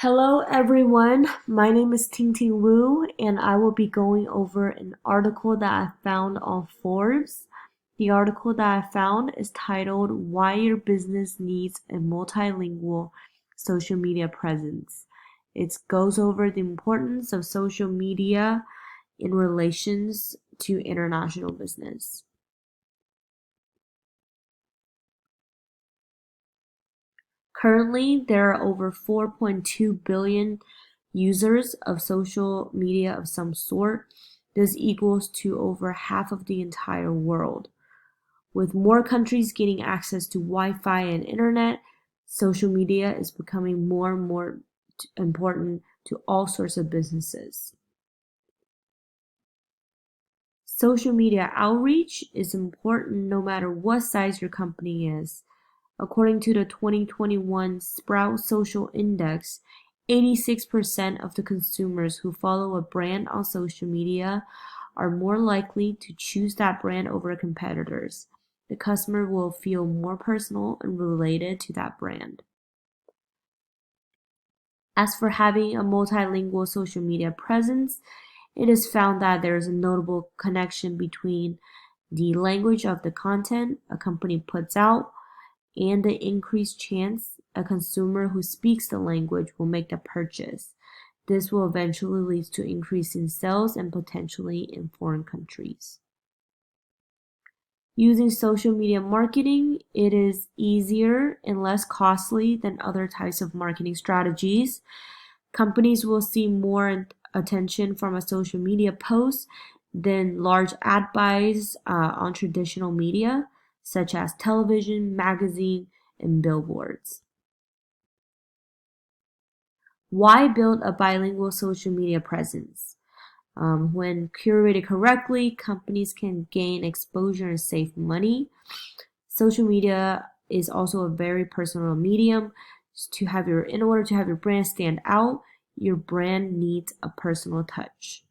Hello everyone, my name is Tingting Wu and I will be going over an article that I found on Forbes. The article that I found is titled Why Your Business Needs a Multilingual Social Media Presence. It goes over the importance of social media in relations to international business. Currently, there are over 4.2 billion users of social media of some sort. This equals to over half of the entire world. With more countries getting access to Wi-Fi and internet, social media is becoming more and more important to all sorts of businesses. Social media outreach is important no matter what size your company is. According to the 2021 Sprout Social Index, 86% of the consumers who follow a brand on social media are more likely to choose that brand over competitors. The customer will feel more personal and related to that brand. As for having a multilingual social media presence, it is found that there is a notable connection between the language of the content a company puts out and the increased chance a consumer who speaks the language will make the purchase. This will eventually lead to increase in sales and potentially in foreign countries. Using social media marketing, it is easier and less costly than other types of marketing strategies. Companies will see more attention from a social media post than large ad buys on traditional media, such as television, magazine, and billboards. Why build a bilingual social media presence? When curated correctly, companies can gain exposure and save money. Social media is also a very personal medium. In order to have your brand stand out, your brand needs a personal touch.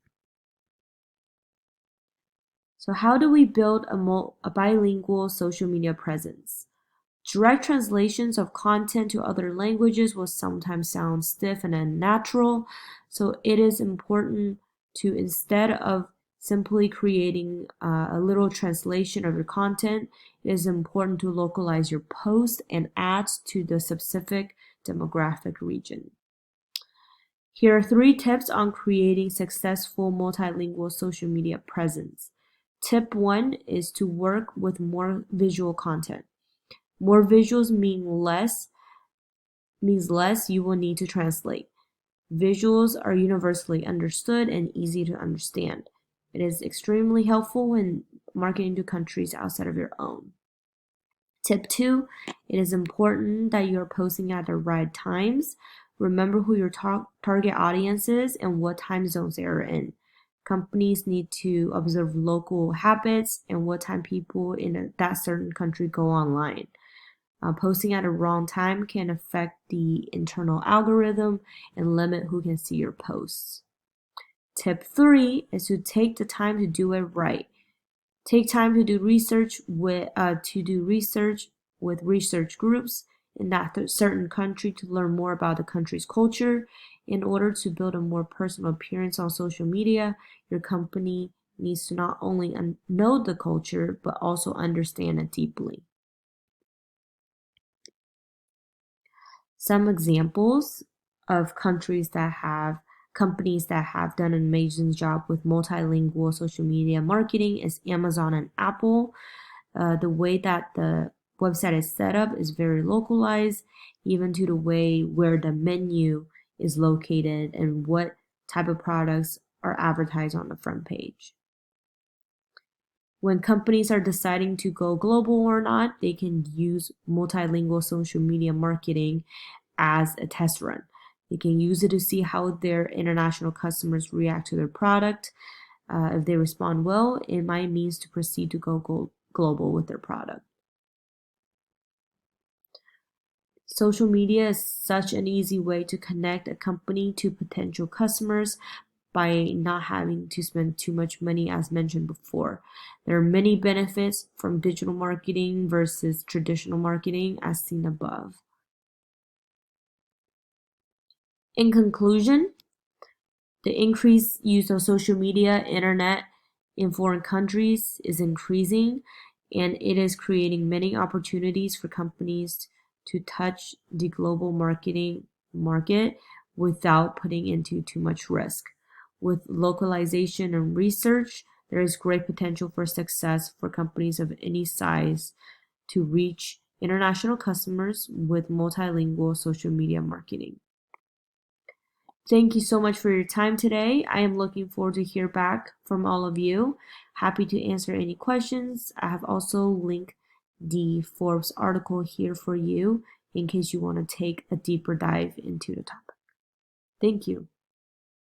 So how do we build a bilingual social media presence? Direct translations of content to other languages will sometimes sound stiff and unnatural, so it is important to, instead of simply creating a little translation of your content, it is important to localize your post and ads to the specific demographic region. Here are 3 tips on creating successful multilingual social media presence. Tip 1 is to work with more visual content. More visuals means less you will need to translate. Visuals are universally understood and easy to understand. It is extremely helpful when marketing to countries outside of your own. Tip 2, it is important that you are posting at the right times. Remember who your target audience is and what time zones they are in. Companies need to observe local habits and what time people in that certain country go online. Posting at a wrong time can affect the internal algorithm and limit who can see your posts. Tip 3 is to take the time to do it right. Take time to do research with research groups in that certain country to learn more about the country's culture. In order to build a more personal appearance on social media, your company needs to not only know the culture, but also understand it deeply. Some examples of companies that have done an amazing job with multilingual social media marketing is Amazon and Apple. The way that the website is set up is very localized, even to the way where the menu is located and what type of products are advertised on the front page. When companies are deciding to go global or not, they can use multilingual social media marketing as a test run. They can use it to see how their international customers react to their product. If they respond well, it might mean to proceed to go global with their product. Social media is such an easy way to connect a company to potential customers by not having to spend too much money, as mentioned before. There are many benefits from digital marketing versus traditional marketing, as seen above. In conclusion, the increased use of social media, internet in foreign countries is increasing, and it is creating many opportunities for companies to touch the global market without putting into too much risk. With localization and research, there is great potential for success for companies of any size to reach international customers with multilingual social media marketing. Thank you so much for your time today. I am looking forward to hear back from all of you. Happy to answer any questions. I have also linked the Forbes article here for you in case you want to take a deeper dive into the topic. Thank you.